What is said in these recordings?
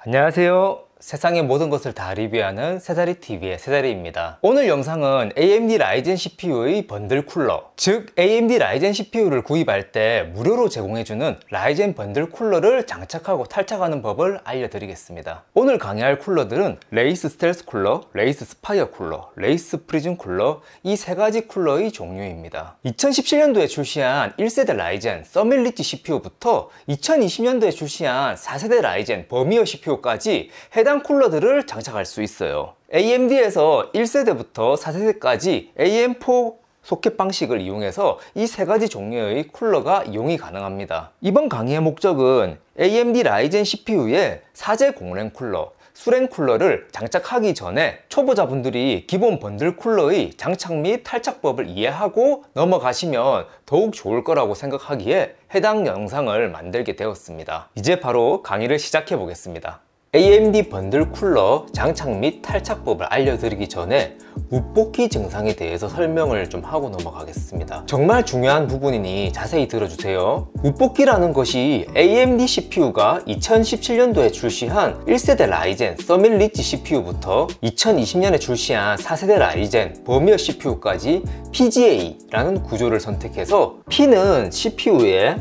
안녕하세요. 세상의 모든 것을 다 리뷰하는 새다리TV의 새다리입니다. 오늘 영상은 AMD 라이젠 CPU의 번들 쿨러, 즉 AMD 라이젠 CPU를 구입할 때 무료로 제공해주는 라이젠 번들 쿨러를 장착하고 탈착하는 법을 알려드리겠습니다. 오늘 강의할 쿨러들은 레이스 스텔스 쿨러, 레이스 스파이어 쿨러, 레이스 프리즘 쿨러, 이 세 가지 쿨러의 종류입니다. 2017년도에 출시한 1세대 라이젠 서밋 리치 CPU부터 2020년도에 출시한 4세대 라이젠 버미어 CPU까지 해당 쿨러들을 장착할 수 있어요. AMD에서 1세대부터 4세대까지 AM4 소켓 방식을 이용해서 이 세 가지 종류의 쿨러가 이용이 가능합니다. 이번 강의의 목적은 AMD 라이젠 CPU의 4제 공랭 쿨러, 수랭 쿨러를 장착하기 전에 초보자분들이 기본 번들 쿨러의 장착 및 탈착법을 이해하고 넘어가시면 더욱 좋을 거라고 생각하기에 해당 영상을 만들게 되었습니다. 이제 바로 강의를 시작해 보겠습니다. AMD 번들 쿨러 장착 및 탈착법을 알려드리기 전에 묻볶이 증상에 대해서 설명을 좀 하고 넘어가겠습니다. 정말 중요한 부분이니 자세히 들어주세요. 묻볶이라는 것이 AMD CPU가 2017년도에 출시한 1세대 라이젠 서밋 리치 CPU부터 2020년에 출시한 4세대 라이젠 버미어 CPU까지 PGA라는 구조를 선택해서 P는 CPU에,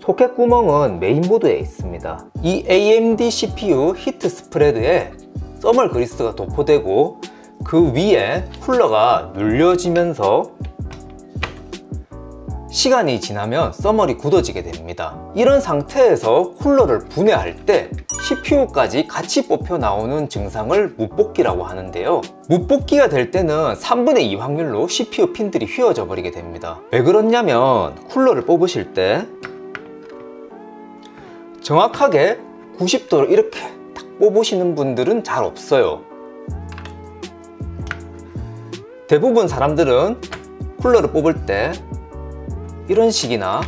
소켓 구멍은 메인보드에 있습니다. 이 AMD CPU 히트 스프레드에 서멀 그리스가 도포되고 그 위에 쿨러가 눌려지면서 시간이 지나면 서멀이 굳어지게 됩니다. 이런 상태에서 쿨러를 분해할 때 CPU까지 같이 뽑혀 나오는 증상을 묻볶이라고 하는데요. 묻볶이가 될 때는 3분의 2 확률로 CPU 핀들이 휘어져 버리게 됩니다. 왜 그렇냐면 쿨러를 뽑으실 때 정확하게 90도로 이렇게 딱 뽑으시는 분들은 잘 없어요. 대부분 사람들은 쿨러를 뽑을 때 이런 식이나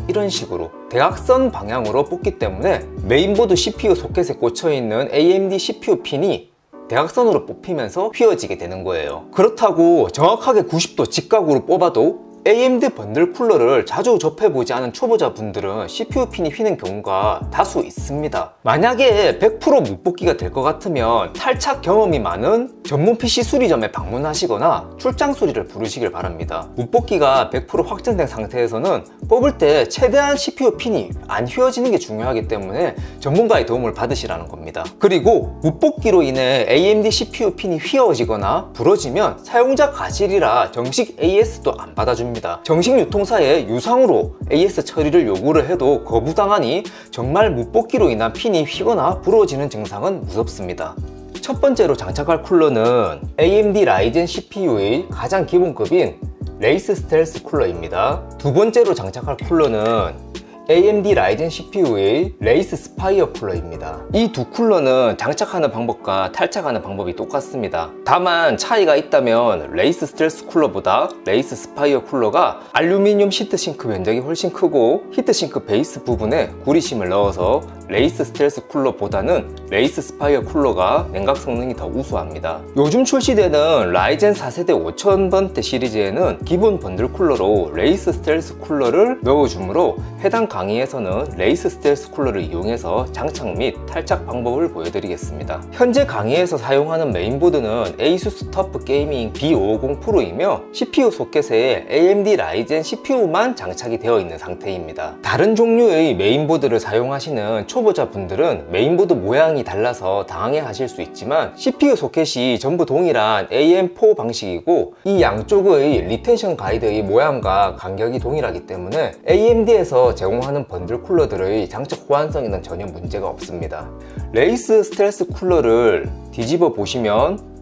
이런 식으로 대각선 방향으로 뽑기 때문에 메인보드 CPU 소켓에 꽂혀있는 AMD CPU 핀이 대각선으로 뽑히면서 휘어지게 되는 거예요. 그렇다고 정확하게 90도 직각으로 뽑아도 AMD 번들 쿨러를 자주 접해보지 않은 초보자분들은 CPU 핀이 휘는 경우가 다수 있습니다. 만약에 100% 묻볶이가 될 것 같으면 탈착 경험이 많은 전문 PC 수리점에 방문하시거나 출장 수리를 부르시길 바랍니다. 묻볶이가 100% 확정된 상태에서는 뽑을 때 최대한 CPU 핀이 안 휘어지는 게 중요하기 때문에 전문가의 도움을 받으시라는 겁니다. 그리고 묻볶이로 인해 AMD CPU 핀이 휘어지거나 부러지면 사용자 과실이라 정식 AS도 안 받아줍니다. 정식 유통사에 유상으로 AS 처리를 요구를 해도 거부당하니 정말 묻볶이로 인한 핀이 휘거나 부러지는 증상은 무섭습니다. 첫 번째로 장착할 쿨러는 AMD 라이젠 CPU의 가장 기본급인 레이스 스텔스 쿨러입니다. 두 번째로 장착할 쿨러는 AMD 라이젠 CPU의 레이스 스파이어 쿨러입니다. 이 두 쿨러는 장착하는 방법과 탈착하는 방법이 똑같습니다. 다만 차이가 있다면 레이스 스텔스 쿨러보다 레이스 스파이어 쿨러가 알루미늄 히트싱크 면적이 훨씬 크고 히트싱크 베이스 부분에 구리심을 넣어서 레이스 스텔스 쿨러보다는 레이스 스파이어 쿨러가 냉각 성능이 더 우수합니다. 요즘 출시되는 라이젠 4세대 5000번대 시리즈에는 기본 번들 쿨러로 레이스 스텔스 쿨러를 넣어주므로 해당 강의에서는 레이스 스텔스 쿨러를 이용해서 장착 및 탈착 방법을 보여드리겠습니다. 현재 강의에서 사용하는 메인보드는 ASUS 터프 게이밍 B550 프로이며 CPU 소켓에 AMD 라이젠 CPU만 장착이 되어 있는 상태입니다. 다른 종류의 메인보드를 사용하시는 초보자분들은 메인보드 모양이 달라서 당황해 하실 수 있지만 CPU 소켓이 전부 동일한 AM4 방식이고 이 양쪽의 리텐션 가이드의 모양과 간격이 동일하기 때문에 AMD에서 제공하는 번들 쿨러들의 장착 호환성에는 전혀 문제가 없습니다. 레이스 스텔스 쿨러를 뒤집어 보시면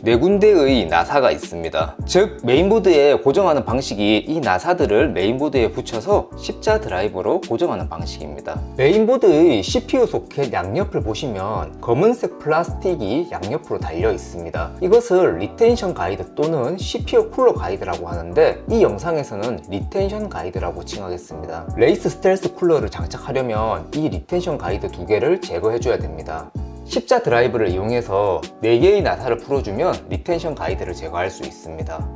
네 군데의 나사가 있습니다. 즉 메인보드에 고정하는 방식이 이 나사들을 메인보드에 붙여서 십자 드라이버로 고정하는 방식입니다. 메인보드의 CPU 소켓 양옆을 보시면 검은색 플라스틱이 양옆으로 달려 있습니다. 이것을 리텐션 가이드 또는 CPU 쿨러 가이드라고 하는데 이 영상에서는 리텐션 가이드라고 칭하겠습니다. 레이스 스텔스 쿨러를 장착하려면 이 리텐션 가이드 두 개를 제거해 줘야 됩니다. 십자 드라이브를 이용해서 4개의 나사를 풀어주면 리텐션 가이드를 제거할 수 있습니다.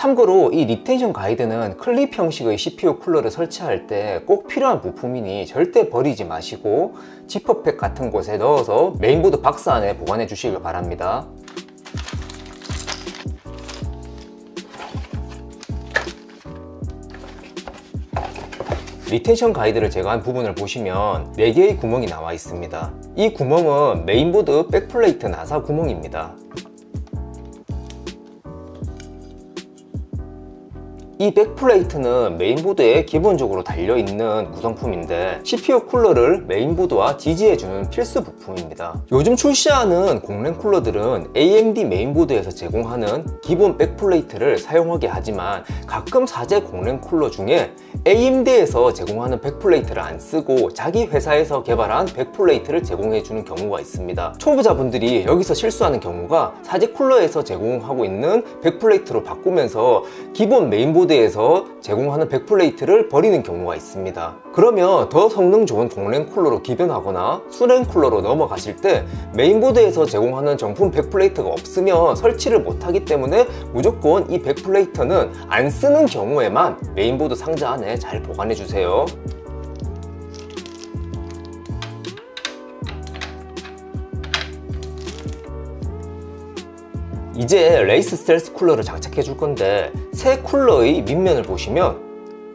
참고로 이 리텐션 가이드는 클립 형식의 CPU 쿨러를 설치할 때 꼭 필요한 부품이니 절대 버리지 마시고 지퍼백 같은 곳에 넣어서 메인보드 박스 안에 보관해 주시길 바랍니다. 리텐션 가이드를 제거한 부분을 보시면 4개의 구멍이 나와 있습니다. 이 구멍은 메인보드 백플레이트 나사 구멍입니다. 이 백플레이트는 메인보드에 기본적으로 달려있는 구성품인데 CPU 쿨러를 메인보드와 지지해주는 필수 부품입니다. 요즘 출시하는 공랭 쿨러들은 AMD 메인보드에서 제공하는 기본 백플레이트를 사용하게 하지만 가끔 사제 공랭 쿨러 중에 AMD에서 제공하는 백플레이트를 안 쓰고 자기 회사에서 개발한 백플레이트를 제공해주는 경우가 있습니다. 초보자분들이 여기서 실수하는 경우가 사제 쿨러에서 제공하고 있는 백플레이트로 바꾸면서 기본 메인보드에서 제공하는 백플레이트를 버리는 경우가 있습니다. 그러면 더 성능 좋은 동랭 쿨러로 기변하거나 수랭 쿨러로 넘어가실 때 메인보드에서 제공하는 정품 백플레이트가 없으면 설치를 못하기 때문에 무조건 이 백플레이트는 안 쓰는 경우에만 메인보드 상자 안에 잘 보관해 주세요. 이제 레이스 스텔스 쿨러를 장착해 줄 건데 새 쿨러의 밑면을 보시면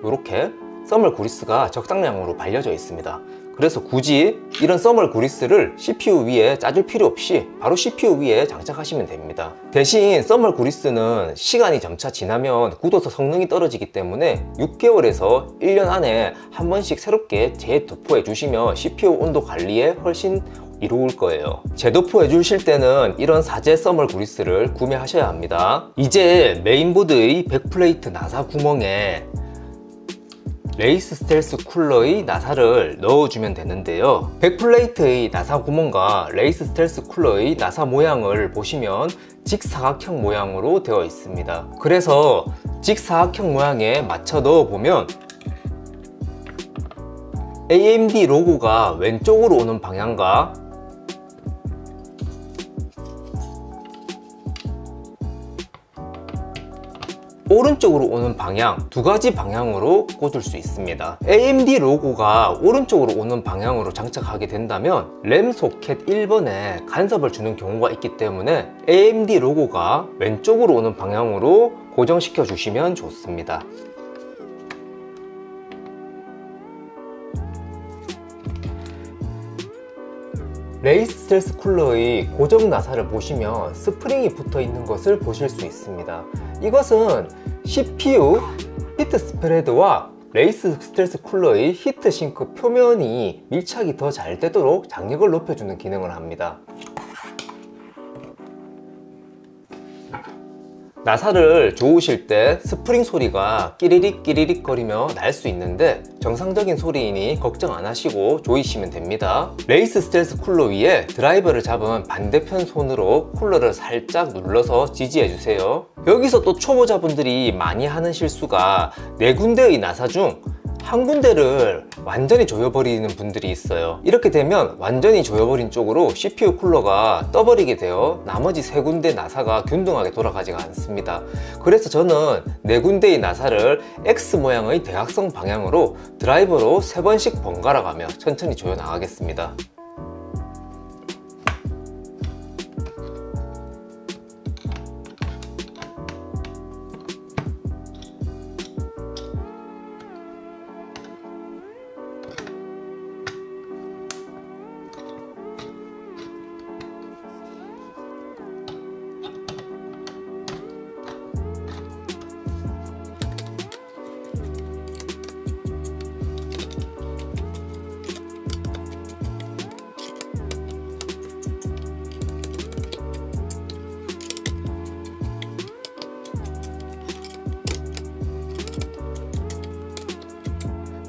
이렇게 써멀 그리스가 적당량으로 발려져 있습니다. 그래서 굳이 이런 써멀 그리스를 CPU 위에 짜줄 필요 없이 바로 CPU 위에 장착하시면 됩니다. 대신 써멀 그리스는 시간이 점차 지나면 굳어서 성능이 떨어지기 때문에 6개월에서 1년 안에 한 번씩 새롭게 재도포해 주시면 CPU 온도 관리에 훨씬 이로울 거예요. 재도포해 주실 때는 이런 사제 써멀 그리스를 구매하셔야 합니다. 이제 메인보드의 백플레이트 나사 구멍에 레이스 스텔스 쿨러의 나사를 넣어주면 되는데요. 백플레이트의 나사 구멍과 레이스 스텔스 쿨러의 나사 모양을 보시면 직사각형 모양으로 되어 있습니다. 그래서 직사각형 모양에 맞춰 넣어보면 AMD 로고가 왼쪽으로 오는 방향과 오른쪽으로 오는 방향, 두 가지 방향으로 꽂을 수 있습니다. AMD 로고가 오른쪽으로 오는 방향으로 장착하게 된다면 램 소켓 1번에 간섭을 주는 경우가 있기 때문에 AMD 로고가 왼쪽으로 오는 방향으로 고정시켜 주시면 좋습니다. 레이스 스텔스 쿨러의 고정 나사를 보시면 스프링이 붙어 있는 것을 보실 수 있습니다. 이것은 CPU 히트 스프레드와 레이스 스텔스 쿨러의 히트 싱크 표면이 밀착이 더 잘 되도록 장력을 높여주는 기능을 합니다. 나사를 조으실 때 스프링 소리가 끼리릭 끼리릭 거리며 날 수 있는데 정상적인 소리이니 걱정 안 하시고 조이시면 됩니다. 레이스 스텔스 쿨러 위에 드라이버를 잡은 반대편 손으로 쿨러를 살짝 눌러서 지지해 주세요. 여기서 또 초보자분들이 많이 하는 실수가 4군데의 나사 중 한 군데를 완전히 조여버리는 분들이 있어요. 이렇게 되면 완전히 조여버린 쪽으로 CPU 쿨러가 떠버리게 되어 나머지 3군데 나사가 균등하게 돌아가지가 않습니다. 그래서 저는 4군데의 나사를 X 모양의 대각선 방향으로 드라이버로 3번씩 번갈아 가며 천천히 조여 나가겠습니다.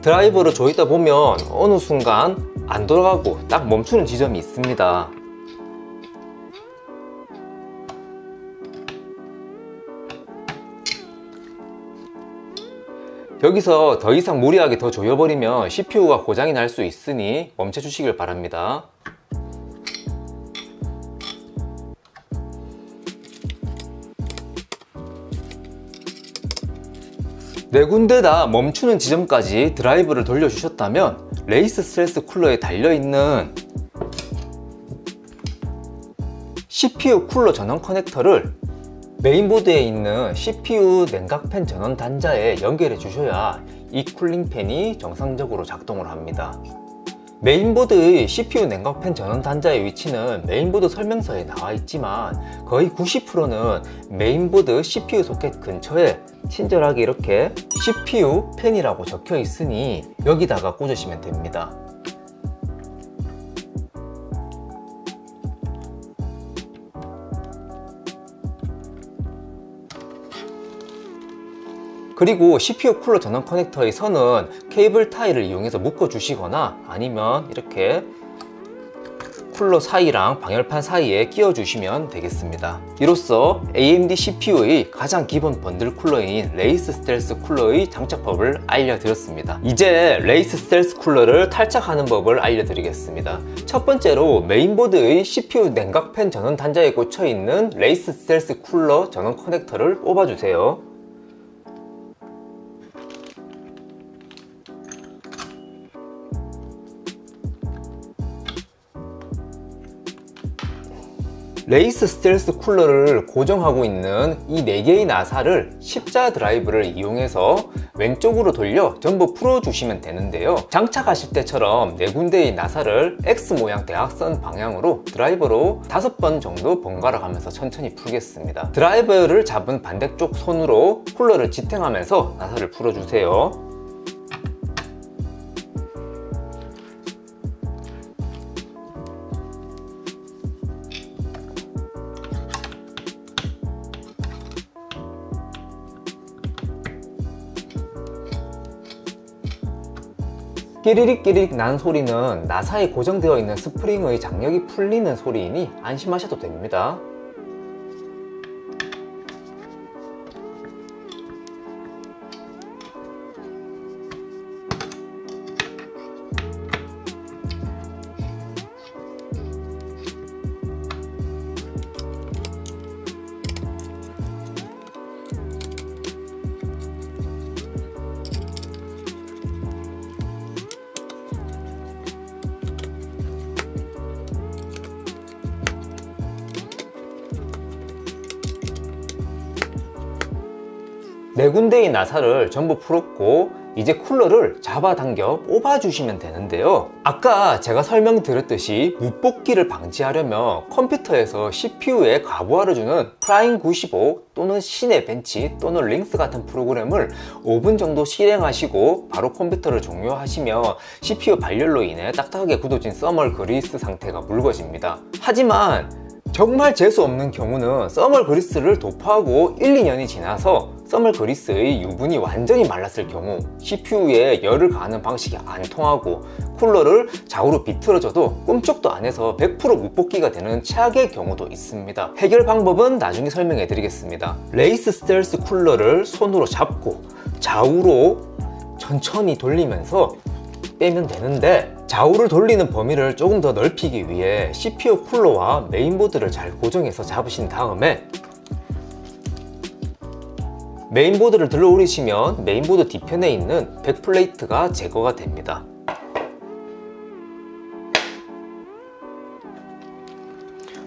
드라이버를 조이다 보면 어느 순간 안 돌아가고 딱 멈추는 지점이 있습니다. 여기서 더 이상 무리하게 더 조여버리면 CPU가 고장이 날 수 있으니 멈춰 주시길 바랍니다. 네 군데 다 멈추는 지점까지 드라이브를 돌려주셨다면 레이스 스트레스 쿨러에 달려있는 CPU 쿨러 전원 커넥터를 메인보드에 있는 CPU 냉각팬 전원 단자에 연결해 주셔야 이 쿨링팬이 정상적으로 작동을 합니다. 메인보드의 CPU 냉각팬 전원 단자의 위치는 메인보드 설명서에 나와 있지만 거의 90%는 메인보드 CPU 소켓 근처에 친절하게 이렇게 CPU 팬이라고 적혀 있으니 여기다가 꽂으시면 됩니다. 그리고 CPU 쿨러 전원 커넥터의 선은 케이블 타이를 이용해서 묶어 주시거나 아니면 이렇게 쿨러 사이랑 방열판 사이에 끼워 주시면 되겠습니다. 이로써 AMD CPU의 가장 기본 번들 쿨러인 레이스 스텔스 쿨러의 장착법을 알려드렸습니다. 이제 레이스 스텔스 쿨러를 탈착하는 법을 알려드리겠습니다. 첫 번째로 메인보드의 CPU 냉각팬 전원 단자에 꽂혀 있는 레이스 스텔스 쿨러 전원 커넥터를 뽑아 주세요. 레이스 스텔스 쿨러를 고정하고 있는 이 4개의 나사를 십자 드라이브를 이용해서 왼쪽으로 돌려 전부 풀어주시면 되는데요. 장착하실 때처럼 4군데의 나사를 X 모양 대각선 방향으로 드라이버로 5번 정도 번갈아 가면서 천천히 풀겠습니다. 드라이버를 잡은 반대쪽 손으로 쿨러를 지탱하면서 나사를 풀어주세요. 끼리릭 끼리릭 난 소리는 나사에 고정되어 있는 스프링의 장력이 풀리는 소리이니 안심하셔도 됩니다. 네 군데의 나사를 전부 풀었고 이제 쿨러를 잡아당겨 뽑아주시면 되는데요. 아까 제가 설명드렸듯이 무뽑기를 방지하려면 컴퓨터에서 CPU에 가부하를 주는 프라임 95 또는 시네벤치 또는 링스 같은 프로그램을 5분 정도 실행하시고 바로 컴퓨터를 종료하시면 CPU 발열로 인해 딱딱하게 굳어진 써멀 그리스 상태가 묽어집니다. 하지만 정말 재수 없는 경우는 써멀 그리스를 도포하고 1, 2년이 지나서 써멀 그리스의 유분이 완전히 말랐을 경우 CPU에 열을 가하는 방식이 안 통하고 쿨러를 좌우로 비틀어줘도 꿈쩍도 안 해서 100% 무뽑기가 되는 최악의 경우도 있습니다. 해결 방법은 나중에 설명해 드리겠습니다. 레이스 스텔스 쿨러를 손으로 잡고 좌우로 천천히 돌리면서 빼면 되는데 좌우를 돌리는 범위를 조금 더 넓히기 위해 CPU 쿨러와 메인보드를 잘 고정해서 잡으신 다음에 메인보드를 들어 올리시면 메인보드 뒤편에 있는 백플레이트가 제거가 됩니다.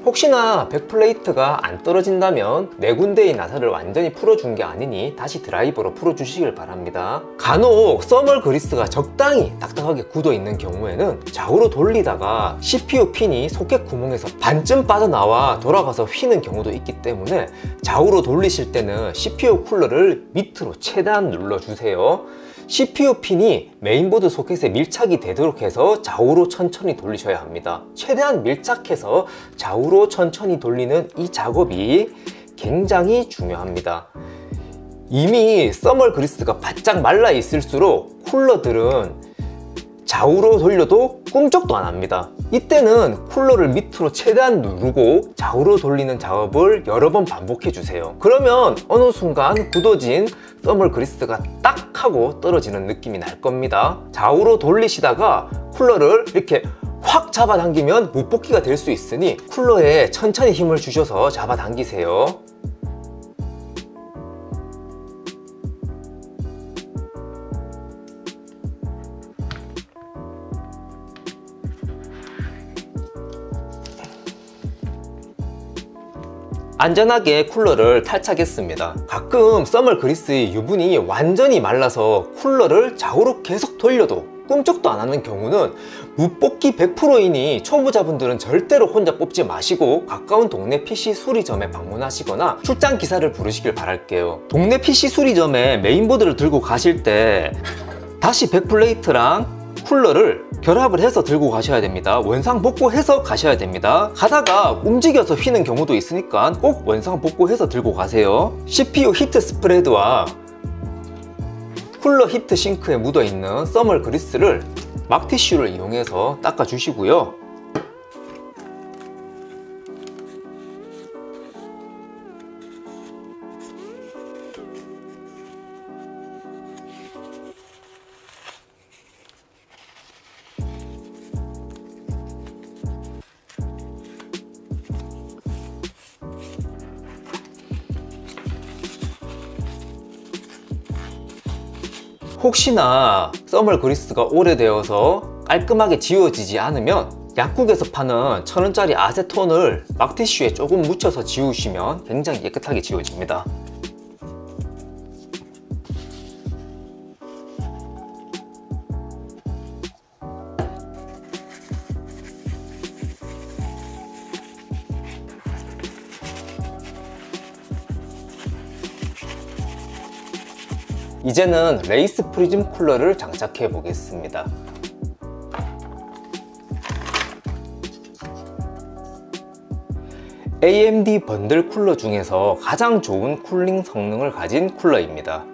혹시나 백플레이트가 안 떨어진다면 네 군데의 나사를 완전히 풀어준 게 아니니 다시 드라이버로 풀어주시길 바랍니다. 간혹 써멀 그리스가 적당히 딱딱하게 굳어 있는 경우에는 좌우로 돌리다가 CPU 핀이 소켓 구멍에서 반쯤 빠져나와 돌아가서 휘는 경우도 있기 때문에 좌우로 돌리실 때는 CPU 쿨러를 밑으로 최대한 눌러주세요. CPU 핀이 메인보드 소켓에 밀착이 되도록 해서 좌우로 천천히 돌리셔야 합니다. 최대한 밀착해서 좌우로 천천히 돌리는 이 작업이 굉장히 중요합니다. 이미 써멀 그리스가 바짝 말라 있을수록 쿨러들은 좌우로 돌려도 꿈쩍도 안 합니다. 이때는 쿨러를 밑으로 최대한 누르고 좌우로 돌리는 작업을 여러 번 반복해 주세요. 그러면 어느 순간 굳어진 써멀 그리스가 딱 하고 떨어지는 느낌이 날 겁니다. 좌우로 돌리시다가 쿨러를 이렇게 확 잡아당기면 무뽑기가 될 수 있으니 쿨러에 천천히 힘을 주셔서 잡아당기세요. 안전하게 쿨러를 탈착했습니다. 가끔 써멀 그리스의 유분이 완전히 말라서 쿨러를 좌우로 계속 돌려도 꿈쩍도 안 하는 경우는 무뽑기 100%이니 초보자분들은 절대로 혼자 뽑지 마시고 가까운 동네 PC 수리점에 방문하시거나 출장 기사를 부르시길 바랄게요. 동네 PC 수리점에 메인보드를 들고 가실 때 다시 백플레이트랑 쿨러를 결합을 해서 들고 가셔야 됩니다. 원상복구해서 가셔야 됩니다. 가다가 움직여서 휘는 경우도 있으니까 꼭 원상복구해서 들고 가세요. CPU 히트 스프레드와 쿨러 히트 싱크에 묻어있는 써멀 그리스를 막티슈를 이용해서 닦아주시고요. 혹시나 써멀 그리스가 오래되어서 깔끔하게 지워지지 않으면 약국에서 파는 1000원짜리 아세톤을 막티슈에 조금 묻혀서 지우시면 굉장히 깨끗하게 지워집니다. 이제는 레이스 프리즘 쿨러를 장착해 보겠습니다. AMD 번들 쿨러 중에서 가장 좋은 쿨링 성능을 가진 쿨러입니다.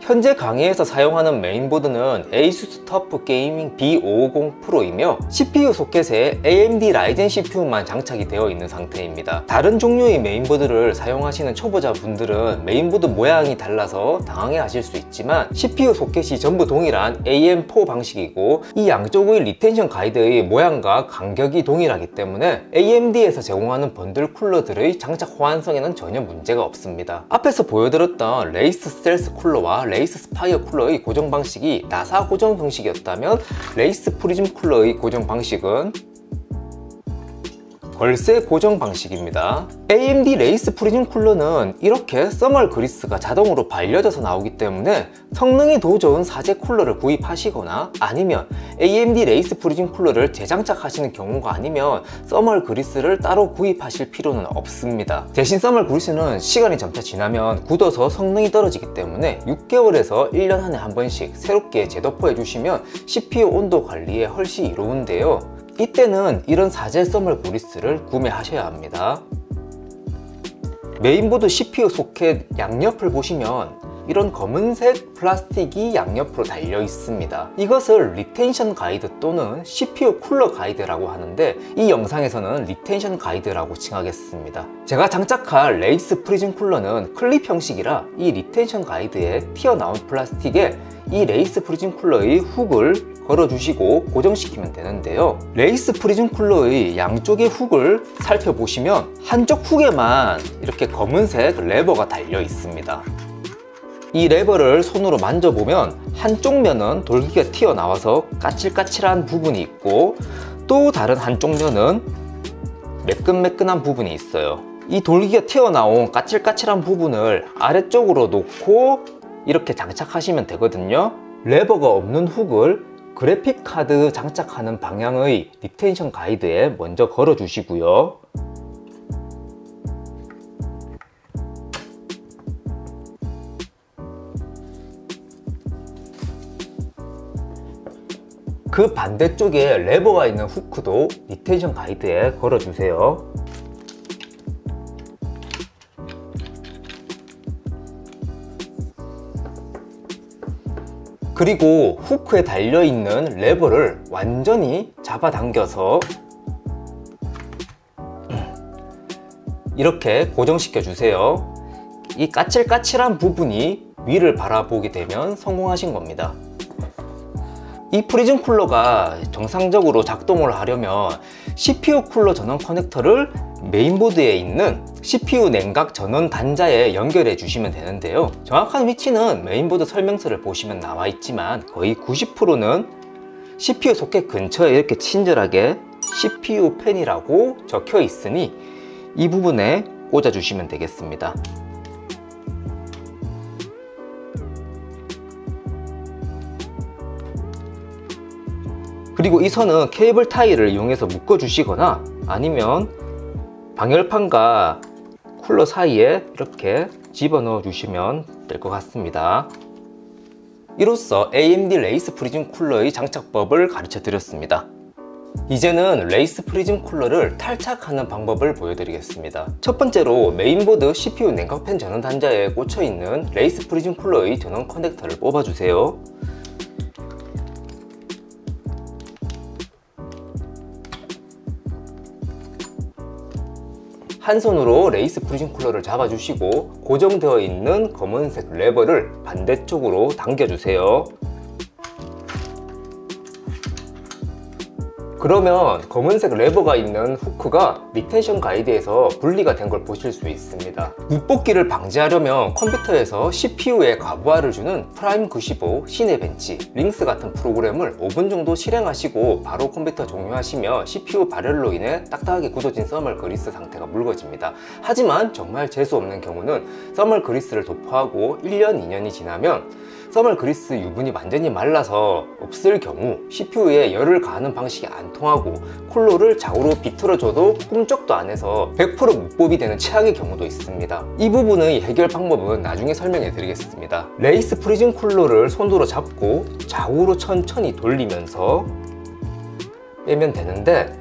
현재 강의에서 사용하는 메인보드는 ASUS 터프 게이밍 B550 프로이며 CPU 소켓에 AMD 라이젠 CPU만 장착이 되어 있는 상태입니다. 다른 종류의 메인보드를 사용하시는 초보자분들은 메인보드 모양이 달라서 당황해 하실 수 있지만 CPU 소켓이 전부 동일한 AM4 방식이고 이 양쪽의 리텐션 가이드의 모양과 간격이 동일하기 때문에 AMD에서 제공하는 번들 쿨러들의 장착 호환성에는 전혀 문제가 없습니다. 앞에서 보여드렸던 레이스 스텔스 쿨러와 레이스 스파이어 쿨러의 고정 방식이 나사 고정 형식이었다면 레이스 프리즘 쿨러의 고정 방식은 걸쇠 고정 방식입니다. AMD 레이스 프리즘 쿨러는 이렇게 써멀 그리스가 자동으로 발려져서 나오기 때문에 성능이 더 좋은 사제 쿨러를 구입하시거나 아니면 AMD 레이스 프리즘 쿨러를 재장착하시는 경우가 아니면 써멀 그리스를 따로 구입하실 필요는 없습니다. 대신 써멀 그리스는 시간이 점차 지나면 굳어서 성능이 떨어지기 때문에 6개월에서 1년 안에 한 번씩 새롭게 재도포해 주시면 CPU 온도 관리에 훨씬 이로운데요. 이때는 이런 사제 써멀 그리스를 구매하셔야 합니다. 메인보드 CPU 소켓 양옆을 보시면 이런 검은색 플라스틱이 양옆으로 달려 있습니다. 이것을 리텐션 가이드 또는 CPU 쿨러 가이드라고 하는데 이 영상에서는 리텐션 가이드라고 칭하겠습니다. 제가 장착할 레이스 프리즘 쿨러는 클립 형식이라 이 리텐션 가이드에 튀어나온 플라스틱에 이 레이스 프리즘 쿨러의 훅을 걸어주시고 고정시키면 되는데요. 레이스 프리즘 쿨러의 양쪽의 훅을 살펴보시면 한쪽 훅에만 이렇게 검은색 레버가 달려 있습니다. 이 레버를 손으로 만져보면 한쪽 면은 돌기가 튀어나와서 까칠까칠한 부분이 있고 또 다른 한쪽 면은 매끈매끈한 부분이 있어요. 이 돌기가 튀어나온 까칠까칠한 부분을 아래쪽으로 놓고 이렇게 장착하시면 되거든요. 레버가 없는 훅을 그래픽카드 장착하는 방향의 리텐션 가이드에 먼저 걸어 주시고요. 그 반대쪽에 레버가 있는 후크도 리텐션 가이드에 걸어 주세요. 그리고 후크에 달려있는 레버를 완전히 잡아당겨서 이렇게 고정시켜 주세요. 이 까칠까칠한 부분이 위를 바라보게 되면 성공하신 겁니다. 이 프리즘 쿨러가 정상적으로 작동을 하려면 CPU 쿨러 전원 커넥터를 메인보드에 있는 CPU 냉각 전원 단자에 연결해 주시면 되는데요. 정확한 위치는 메인보드 설명서를 보시면 나와 있지만 거의 90%는 CPU 소켓 근처에 이렇게 친절하게 CPU 팬이라고 적혀 있으니 이 부분에 꽂아 주시면 되겠습니다. 그리고 이 선은 케이블 타이를 이용해서 묶어 주시거나 아니면 방열판과 쿨러 사이에 이렇게 집어넣어 주시면 될 것 같습니다. 이로써 AMD 레이스 프리즘 쿨러의 장착법을 가르쳐 드렸습니다. 이제는 레이스 프리즘 쿨러를 탈착하는 방법을 보여드리겠습니다. 첫 번째로 메인보드 CPU 냉각팬 전원 단자에 꽂혀 있는 레이스 프리즘 쿨러의 전원 커넥터를 뽑아주세요. 한 손으로 레이스 프리즘 쿨러를 잡아주시고 고정되어 있는 검은색 레버를 반대쪽으로 당겨주세요. 그러면 검은색 레버가 있는 후크가 리텐션 가이드에서 분리가 된 걸 보실 수 있습니다. 묻뽑기를 방지하려면 컴퓨터에서 CPU에 가부하를 주는 프라임 95, 시네벤치, 링스 같은 프로그램을 5분 정도 실행하시고 바로 컴퓨터 종료하시면 CPU 발열로 인해 딱딱하게 굳어진 써멀 그리스 상태가 묽어집니다. 하지만 정말 재수없는 경우는 써멀 그리스를 도포하고 1년, 2년이 지나면 써멀 그리스 유분이 완전히 말라서 없을 경우 CPU에 열을 가하는 방식이 안 통하고 쿨러를 좌우로 비틀어줘도 꿈쩍도 안 해서 100% 묻법이 되는 최악의 경우도 있습니다. 이 부분의 해결 방법은 나중에 설명해 드리겠습니다. 레이스 프리즘 쿨러를 손으로 잡고 좌우로 천천히 돌리면서 빼면 되는데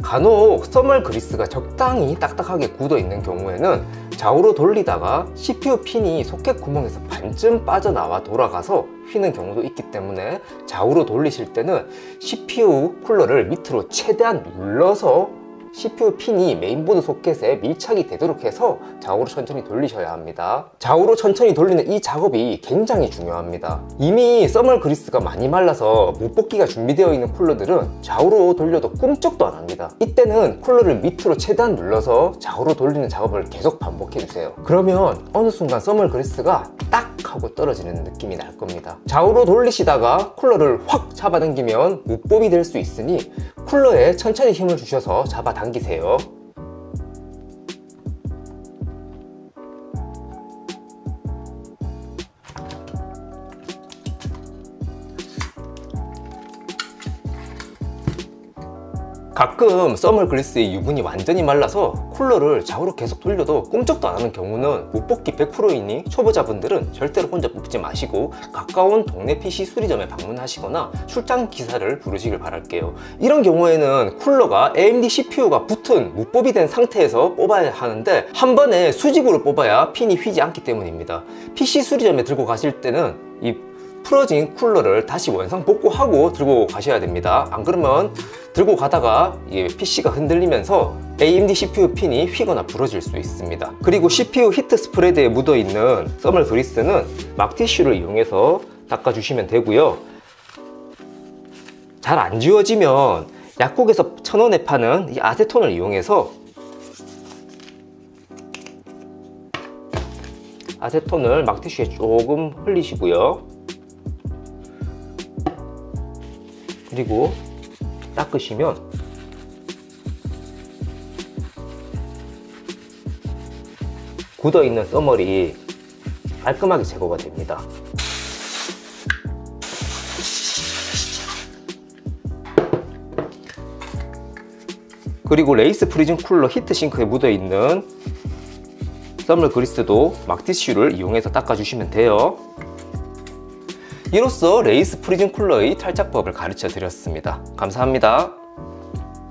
간혹 써멀 그리스가 적당히 딱딱하게 굳어 있는 경우에는 좌우로 돌리다가 CPU 핀이 소켓 구멍에서 반쯤 빠져나와 돌아가서 휘는 경우도 있기 때문에 좌우로 돌리실 때는 CPU 쿨러를 밑으로 최대한 눌러서 CPU 핀이 메인보드 소켓에 밀착이 되도록 해서 좌우로 천천히 돌리셔야 합니다. 좌우로 천천히 돌리는 이 작업이 굉장히 중요합니다. 이미 써멀 그리스가 많이 말라서 묻뽑기가 준비되어 있는 쿨러들은 좌우로 돌려도 꿈쩍도 안 합니다. 이때는 쿨러를 밑으로 최대한 눌러서 좌우로 돌리는 작업을 계속 반복해 주세요. 그러면 어느 순간 써멀 그리스가 딱 하고 떨어지는 느낌이 날 겁니다. 좌우로 돌리시다가 쿨러를 확 잡아당기면 묻법이 될 수 있으니 쿨러에 천천히 힘을 주셔서 잡아당기세요. 가끔 써멀 그리스의 유분이 완전히 말라서 쿨러를 좌우로 계속 돌려도 꿈쩍도 안 하는 경우는 묻뽑기 100%이니 초보자분들은 절대로 혼자 뽑지 마시고 가까운 동네 PC 수리점에 방문하시거나 출장 기사를 부르시길 바랄게요. 이런 경우에는 쿨러가 AMD CPU가 붙은 묻법이 된 상태에서 뽑아야 하는데 한 번에 수직으로 뽑아야 핀이 휘지 않기 때문입니다. PC 수리점에 들고 가실 때는 이 풀어진 쿨러를 다시 원상 복구하고 들고 가셔야 됩니다. 안 그러면 들고 가다가 PC가 흔들리면서 AMD CPU 핀이 휘거나 부러질 수 있습니다. 그리고 CPU 히트 스프레드에 묻어있는 써멀 그리스는 막티슈를 이용해서 닦아주시면 되고요. 잘 안 지워지면 약국에서 1000원에 파는 이 아세톤을 이용해서 아세톤을 막티슈에 조금 흘리시고요. 그리고 닦으시면 굳어있는 써멀이 깔끔하게 제거가 됩니다. 그리고 레이스 프리즘 쿨러 히트싱크에 묻어있는 써멀 그리스도 막티슈를 이용해서 닦아주시면 돼요. 이로써 레이스 프리즘 쿨러의 탈착법을 가르쳐 드렸습니다. 감사합니다.